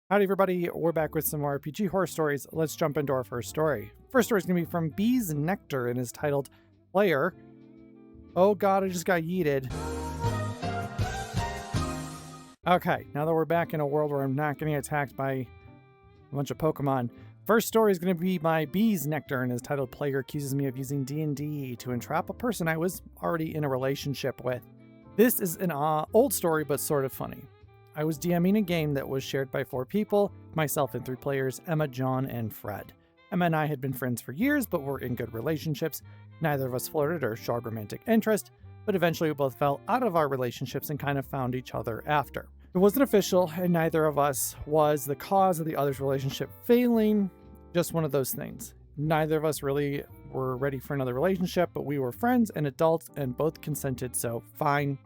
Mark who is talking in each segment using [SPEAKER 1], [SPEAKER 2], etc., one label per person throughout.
[SPEAKER 1] Howdy everybody, we're back with some more RPG horror stories. Let's jump into our first story. First story is going to be from Bee's Nectar and is titled Player. Oh god, I just got yeeted. Okay, now that we're back in a world where I'm not getting attacked by a bunch of Pokemon, first story is going to be by Bee's Nectar and is titled Player accuses me of using D&D to entrap a person I was already in a relationship with. This is an old story but sort of funny. I was DMing a game that was shared by 4 people, myself and 3 players, Emma, John, and Fred. Emma and I had been friends for years, but were in good relationships. Neither of us flirted or showed romantic interest, but eventually we both fell out of our relationships and kind of found each other after. It wasn't official, and neither of us was the cause of the other's relationship failing, just one of those things. Neither of us really were ready for another relationship, but we were friends and adults and both consented, so fine,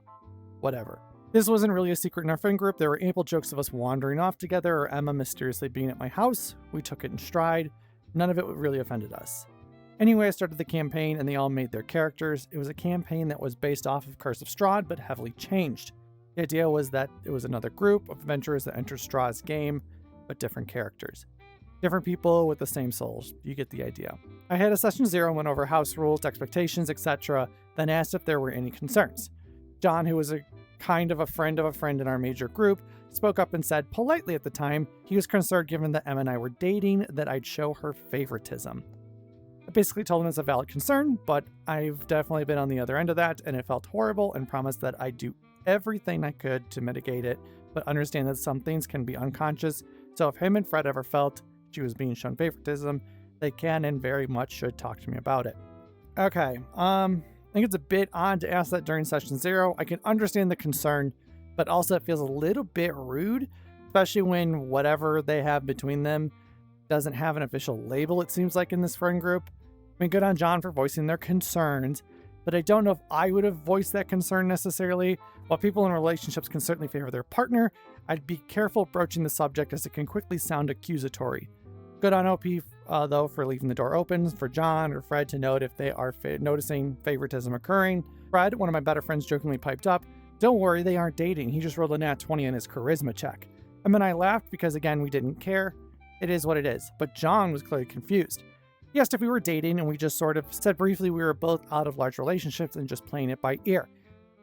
[SPEAKER 1] whatever. This wasn't really a secret in our friend group. There were ample jokes of us wandering off together or Emma mysteriously being at my house. We took it in stride. None of it really offended us. Anyway, I started the campaign and they all made their characters. It was a campaign that was based off of Curse of Strahd, but heavily changed. The idea was that it was another group of adventurers that entered Strahd's game, but different characters. Different people with the same souls. You get the idea. I had a session 0 and went over house rules, expectations, etc., then asked if there were any concerns. John, who was a kind of a friend in our major group, spoke up and said politely at the time he was concerned given that Emma and I were dating that I'd show her favoritism. I basically told him it's a valid concern, but I've definitely been on the other end of that and it felt horrible and promised that I'd do everything I could to mitigate it, but understand that some things can be unconscious, so if him and Fred ever felt she was being shown favoritism, they can and very much should talk to me about it. Okay, I think it's a bit odd to ask that during session 0. I can understand the concern, but also it feels a little bit rude, especially when whatever they have between them doesn't have an official label, it seems like, in this friend group. I mean, good on John for voicing their concerns, but I don't know if I would have voiced that concern necessarily. While people in relationships can certainly favor their partner, I'd be careful broaching the subject as it can quickly sound accusatory. Good on OP, though, for leaving the door open for John or Fred to note if they are noticing favoritism occurring. Fred, one of my better friends, jokingly piped up, "Don't worry, they aren't dating. He just rolled a nat 20 on his charisma check." And then I laughed because, again, we didn't care. It is what it is. But John was clearly confused. He asked if we were dating, and we just sort of said briefly we were both out of large relationships and just playing it by ear.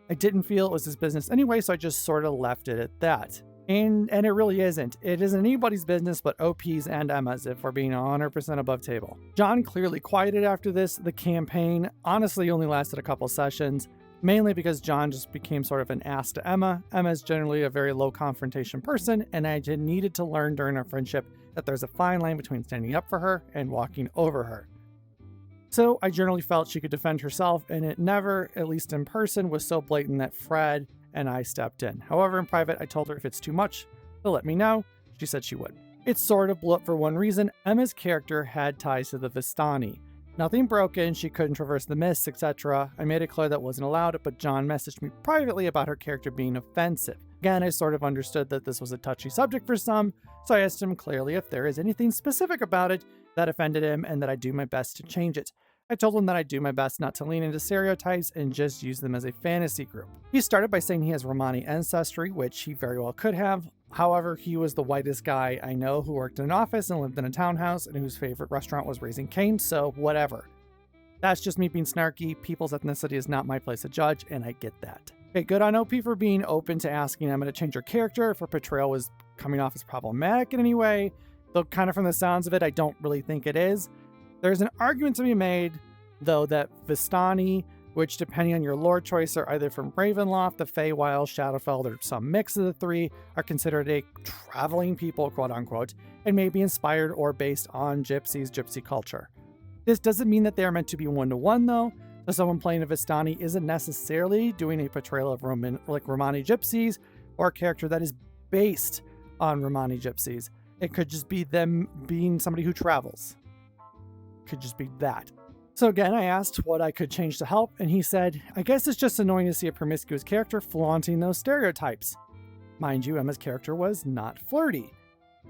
[SPEAKER 1] I didn't feel it was his business anyway, so I just sort of left it at that. And it really isn't. It isn't anybody's business but OP's and Emma's, if we're being 100% above table. John clearly quieted after this. The campaign honestly only lasted a couple sessions, mainly because John just became sort of an ass to Emma. Emma's generally a very low confrontation person, and I needed to learn during our friendship that there's a fine line between standing up for her and walking over her. So I generally felt she could defend herself, and it never, at least in person, was so blatant that Fred and I stepped in. However, in private, I told her if it's too much, to let me know. She said she would. It sort of blew up for one reason. Emma's character had ties to the Vistani. Nothing broken, she couldn't traverse the mists, etc. I made it clear that wasn't allowed, but John messaged me privately about her character being offensive. Again, I sort of understood that this was a touchy subject for some, so I asked him clearly if there is anything specific about it that offended him and that I do my best to change it. I told him that I do my best not to lean into stereotypes and just use them as a fantasy group. He started by saying he has Romani ancestry, which he very well could have. However, he was the whitest guy I know who worked in an office and lived in a townhouse and whose favorite restaurant was Raising Cane's, so whatever. That's just me being snarky. People's ethnicity is not my place to judge, and I get that. Okay, good on OP for being open to asking Emma to change her character if her portrayal was coming off as problematic in any way, though kind of from the sounds of it, I don't really think it is. There's an argument to be made, though, that Vistani, which depending on your lore choice are either from Ravenloft, the Feywild, Shadowfell, or some mix of the three, are considered a traveling people, quote unquote, and may be inspired or based on gypsy culture. This doesn't mean that they are meant to be one-to-one, though, so someone playing a Vistani isn't necessarily doing a portrayal of Romani gypsies or a character that is based on Romani gypsies. It could just be them being somebody who travels. Could just be that. So again, I asked what I could change to help, and he said, I guess it's just annoying to see a promiscuous character flaunting those stereotypes. Mind you, Emma's character was not flirty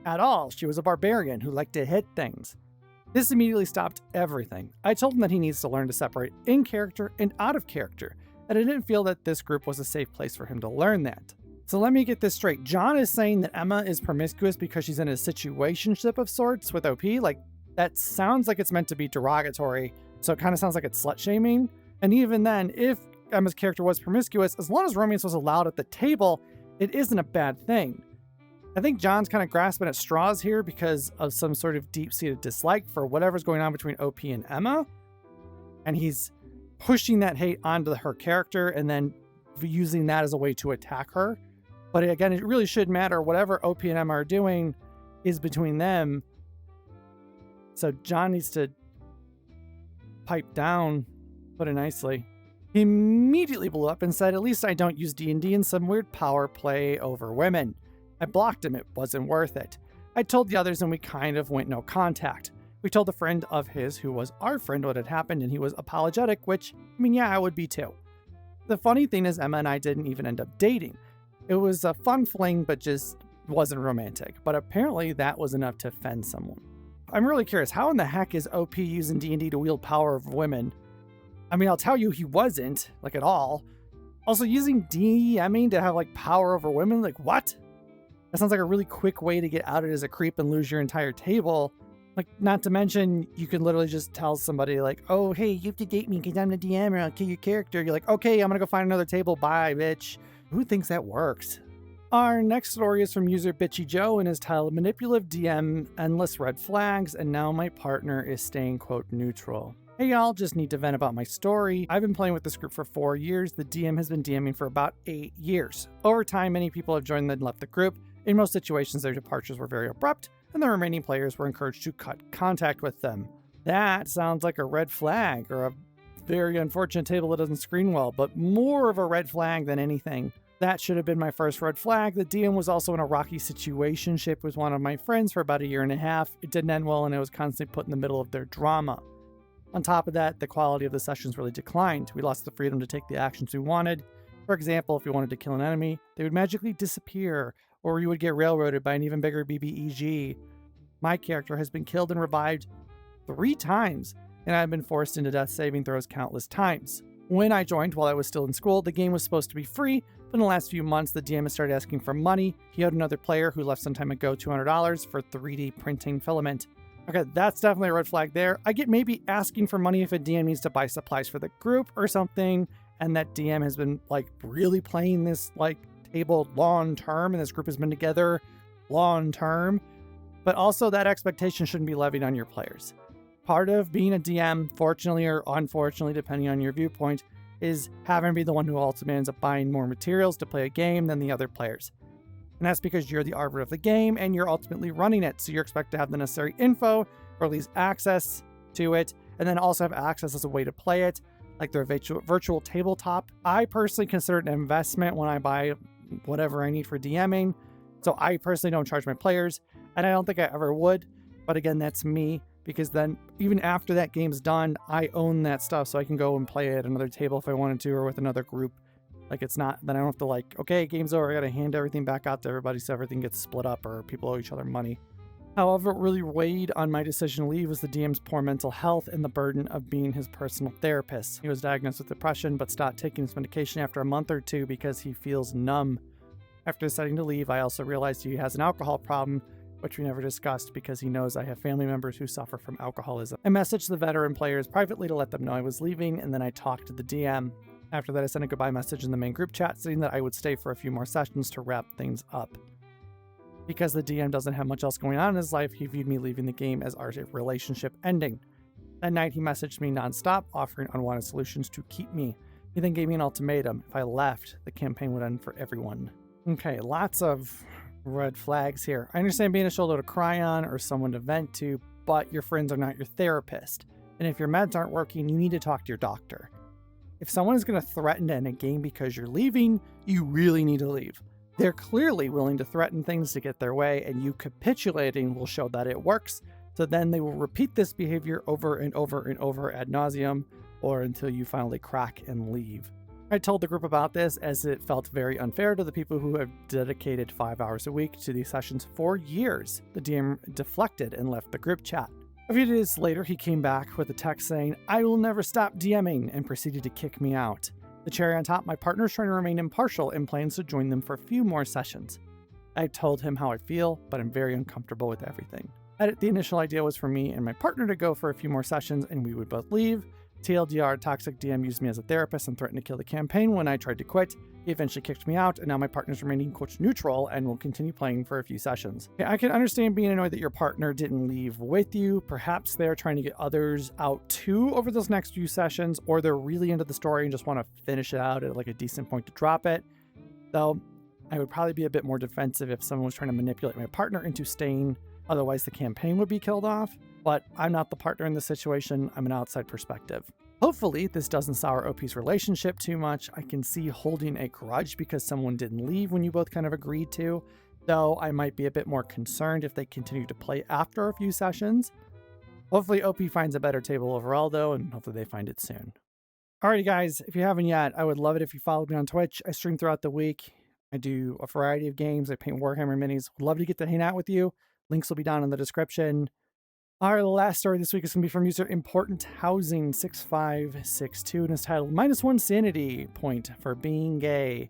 [SPEAKER 1] at all. She was a barbarian who liked to hit things. This immediately stopped everything. I told him that he needs to learn to separate in character and out of character, and I didn't feel that this group was a safe place for him to learn that. So let me get this straight. John is saying that Emma is promiscuous because she's in a situationship of sorts with OP. Like, that sounds like it's meant to be derogatory. So it kind of sounds like it's slut shaming. And even then, if Emma's character was promiscuous, as long as romance was allowed at the table, it isn't a bad thing. I think John's kind of grasping at straws here because of some sort of deep-seated dislike for whatever's going on between OP and Emma. And he's pushing that hate onto her character and then using that as a way to attack her. But again, it really should matter. Whatever OP and Emma are doing is between them. So John needs to pipe down, put it nicely. He immediately blew up and said, at least I don't use D&D in some weird power play over women. I blocked him. It wasn't worth it. I told the others and we kind of went no contact. We told a friend of his who was our friend what had happened and he was apologetic, which, I mean, yeah, I would be too. The funny thing is Emma and I didn't even end up dating. It was a fun fling, but just wasn't romantic. But apparently that was enough to offend someone. I'm really curious, how in the heck is OP using D&D to wield power over women? I mean, I'll tell you he wasn't, like, at all. Also, using DMing to have, like, power over women? Like, what? That sounds like a really quick way to get outed as a creep and lose your entire table. Like, not to mention, you can literally just tell somebody, like, oh, hey, you have to date me because I'm the DM or I'll kill your character. You're like, okay, I'm gonna go find another table. Bye, bitch. Who thinks that works? Our next story is from user Bitchy Joe and is titled Manipulative DM, Endless Red Flags, and now my partner is staying, quote, neutral. Hey y'all, just need to vent about my story. I've been playing with this group for 4 years. The DM has been DMing for about 8 years. Over time, many people have joined and left the group. In most situations, their departures were very abrupt, and the remaining players were encouraged to cut contact with them. That sounds like a red flag, or a very unfortunate table that doesn't screen well, but more of a red flag than anything. That should have been my first red flag. The DM was also in a rocky situationship with one of my friends for about 1.5 years. It didn't end well, and I was constantly put in the middle of their drama. On top of that, the quality of the sessions really declined. We lost the freedom to take the actions we wanted. For example, if we wanted to kill an enemy, they would magically disappear, or you would get railroaded by an even bigger BBEG. My character has been killed and revived 3 times, and I've been forced into death saving throws countless times. When I joined while I was still in school, the game was supposed to be free, but in the last few months, the DM has started asking for money. He owed another player who left some time ago $200 for 3D printing filament. Okay, that's definitely a red flag there. I get maybe asking for money if a DM needs to buy supplies for the group or something, and that DM has been, like, really playing this, like, table long term, and this group has been together long term. But also that expectation shouldn't be levied on your players. Part of being a DM, fortunately or unfortunately, depending on your viewpoint, is having to be the one who ultimately ends up buying more materials to play a game than the other players. And that's because you're the arbiter of the game and you're ultimately running it. So you're expected to have the necessary info, or at least access to it, and then also have access as a way to play it, like their virtual tabletop. I personally consider it an investment when I buy whatever I need for DMing. So I personally don't charge my players, and I don't think I ever would. But again, that's me, because then even after that game's done, I own that stuff, so I can go and play at another table if I wanted to, or with another group. Like, it's not, then I don't have to, like, okay, game's over, I gotta hand everything back out to everybody so everything gets split up or people owe each other money. However, what really weighed on my decision to leave was the DM's poor mental health and the burden of being his personal therapist. He was diagnosed with depression, but stopped taking his medication after a month or 2 because he feels numb. After deciding to leave, I also realized he has an alcohol problem, which we never discussed because he knows I have family members who suffer from alcoholism. I messaged the veteran players privately to let them know I was leaving, and then I talked to the DM. After that, I sent a goodbye message in the main group chat saying that I would stay for a few more sessions to wrap things up. Because the DM doesn't have much else going on in his life, he viewed me leaving the game as our relationship ending. That night, he messaged me nonstop, offering unwanted solutions to keep me. He then gave me an ultimatum. If I left, the campaign would end for everyone. Okay, lots of red flags here. I understand being a shoulder to cry on or someone to vent to, but your friends are not your therapist. And if your meds aren't working, you need to talk to your doctor. If someone is going to threaten to end a game because you're leaving, you really need to leave. They're clearly willing to threaten things to get their way, and you capitulating will show that it works. So then they will repeat this behavior over and over and over ad nauseum, or until you finally crack and leave. I told the group about this as it felt very unfair to the people who have dedicated 5 hours a week to these sessions for years. The DM deflected and left the group chat. A few days later, he came back with a text saying, "I will never stop DMing," and proceeded to kick me out. The cherry on top, my partner's trying to remain impartial and plans to join them for a few more sessions. I told him how I feel, but I'm very uncomfortable with everything. Edit, the initial idea was for me and my partner to go for a few more sessions and we would both leave. TLDR, toxic DM used me as a therapist and threatened to kill the campaign when I tried to quit. He eventually kicked me out, and now my partner's remaining quote neutral and will continue playing for a few sessions. I can understand being annoyed that your partner didn't leave with you. Perhaps they're trying to get others out too over those next few sessions, or they're really into the story and just want to finish it out at like a decent point to drop it. Though I would probably be a bit more defensive if someone was trying to manipulate my partner into staying. Otherwise, the campaign would be killed off. But I'm not the partner in this situation. I'm an outside perspective. Hopefully, this doesn't sour OP's relationship too much. I can see holding a grudge because someone didn't leave when you both kind of agreed to, though I might be a bit more concerned if they continue to play after a few sessions. Hopefully, OP finds a better table overall, though, and hopefully they find it soon. Alrighty, guys, if you haven't yet, I would love it if you followed me on Twitch. I stream throughout the week. I do a variety of games. I paint Warhammer minis. Would love to get to hang out with you. Links will be down in the description. Our last story this week is going to be from user Important Housing 6562 and is titled -1 Sanity Point for Being Gay.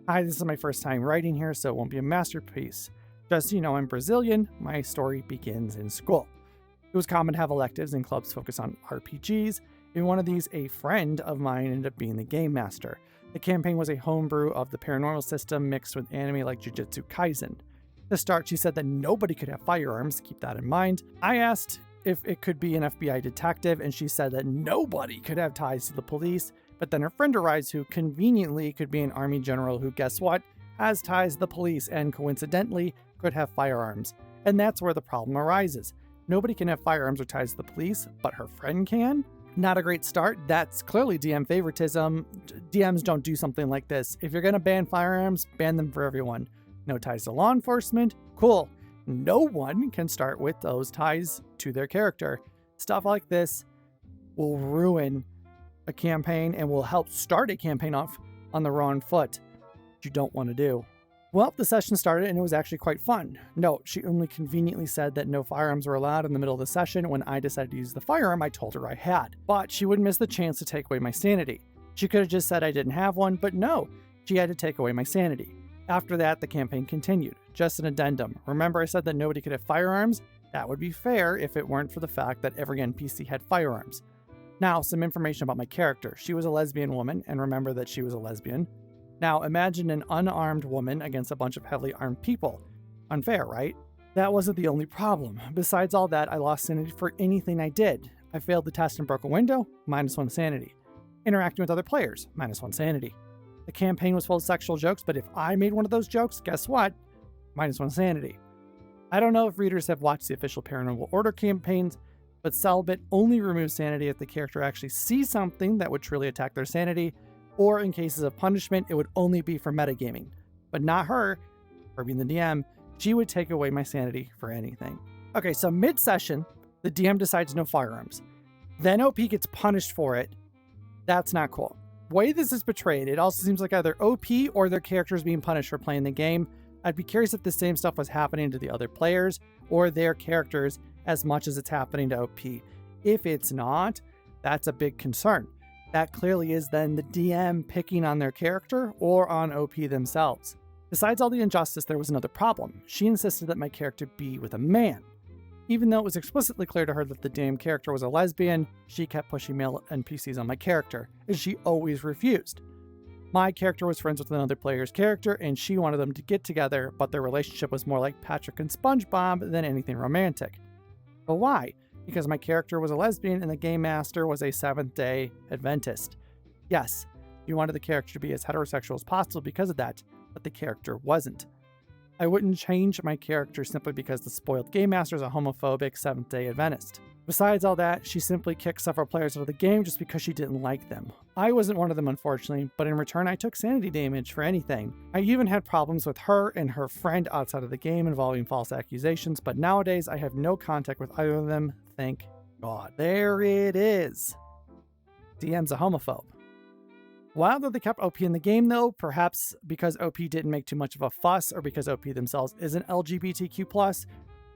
[SPEAKER 1] Hi, this is my first time writing here, so it won't be a masterpiece. Just so you know, I'm Brazilian. My story begins in school. It was common to have electives and clubs focus on RPGs. In one of these, a friend of mine ended up being the game master. The campaign was a homebrew of the paranormal system mixed with anime like Jujutsu Kaisen. To start, she said that nobody could have firearms, keep that in mind. I asked if it could be an FBI detective, and she said that nobody could have ties to the police, but then her friend arrives who conveniently could be an army general who, guess what, has ties to the police and coincidentally could have firearms. And that's where the problem arises. Nobody can have firearms or ties to the police, but her friend can? Not a great start. That's clearly DM favoritism. DMs don't do something like this. If you're going to ban firearms, ban them for everyone. No ties to law enforcement? Cool. No one can start with those ties to their character. Stuff like this will ruin a campaign and will help start a campaign off on the wrong foot, which you don't want to do. Well, the session started and it was actually quite fun. Note, she only conveniently said that no firearms were allowed in the middle of the session when I decided to use the firearm I told her I had. But she wouldn't miss the chance to take away my sanity. She could have just said I didn't have one, but no, she had to take away my sanity. After that, the campaign continued. Just an addendum. Remember I said that nobody could have firearms? That would be fair if it weren't for the fact that every NPC had firearms. Now, some information about my character. She was a lesbian woman, and remember that she was a lesbian. Now, imagine an unarmed woman against a bunch of heavily armed people. Unfair, right? That wasn't the only problem. Besides all that, I lost sanity for anything I did. I failed the test and broke a window, -1 sanity. Interacting with other players, -1 sanity. The campaign was full of sexual jokes, but if I made one of those jokes, guess what? -1 sanity. I don't know if readers have watched the official Paranormal Order campaigns, but celibate only removes sanity if the character actually sees something that would truly attack their sanity, or in cases of punishment, it would only be for metagaming. But not her, for being the DM, she would take away my sanity for anything. Okay, so mid-session, the DM decides no firearms. Then OP gets punished for it. That's not cool. The way this is portrayed, it also seems like either OP or their character is being punished for playing the game. I'd be curious if the same stuff was happening to the other players or their characters as much as it's happening to OP. If it's not, that's a big concern. That clearly is then the DM picking on their character or on OP themselves. Besides all the injustice, there was another problem. She insisted that my character be with a man. Even though it was explicitly clear to her that the DM character was a lesbian, she kept pushing male NPCs on my character, and she always refused. My character was friends with another player's character, and she wanted them to get together, but their relationship was more like Patrick and SpongeBob than anything romantic. But why? Because my character was a lesbian and the game master was a Seventh-day Adventist. Yes, you wanted the character to be as heterosexual as possible because of that, but the character wasn't. I wouldn't change my character simply because the spoiled game master is a homophobic Seventh-day Adventist. Besides all that, she simply kicked several players out of the game just because she didn't like them. I wasn't one of them, unfortunately, but in return I took sanity damage for anything. I even had problems with her and her friend outside of the game involving false accusations, but nowadays I have no contact with either of them, thank God. There it is. DM's a homophobe. Wild that they kept OP in the game though, perhaps because OP didn't make too much of a fuss or because OP themselves isn't LGBTQ+,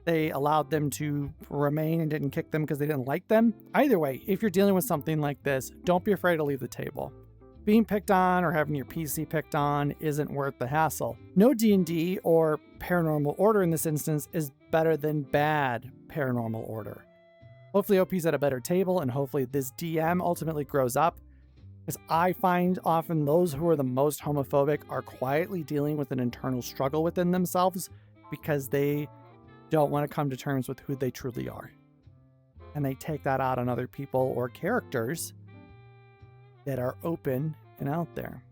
[SPEAKER 1] they allowed them to remain and didn't kick them because they didn't like them. Either way, if you're dealing with something like this, don't be afraid to leave the table. being picked on or having your PC picked on isn't worth the hassle. No D&D or paranormal order in this instance is better than bad paranormal order. Hopefully OP's at a better table, and hopefully this DM ultimately grows up, because I find often those who are the most homophobic are quietly dealing with an internal struggle within themselves because they don't want to come to terms with who they truly are. And they take that out on other people or characters that are open and out there.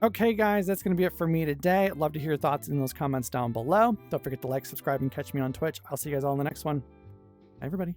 [SPEAKER 1] Okay, guys, that's going to be it for me today. I'd love to hear your thoughts in those comments down below. Don't forget to like, subscribe, and catch me on Twitch. I'll see you guys all in the next one. Bye, everybody.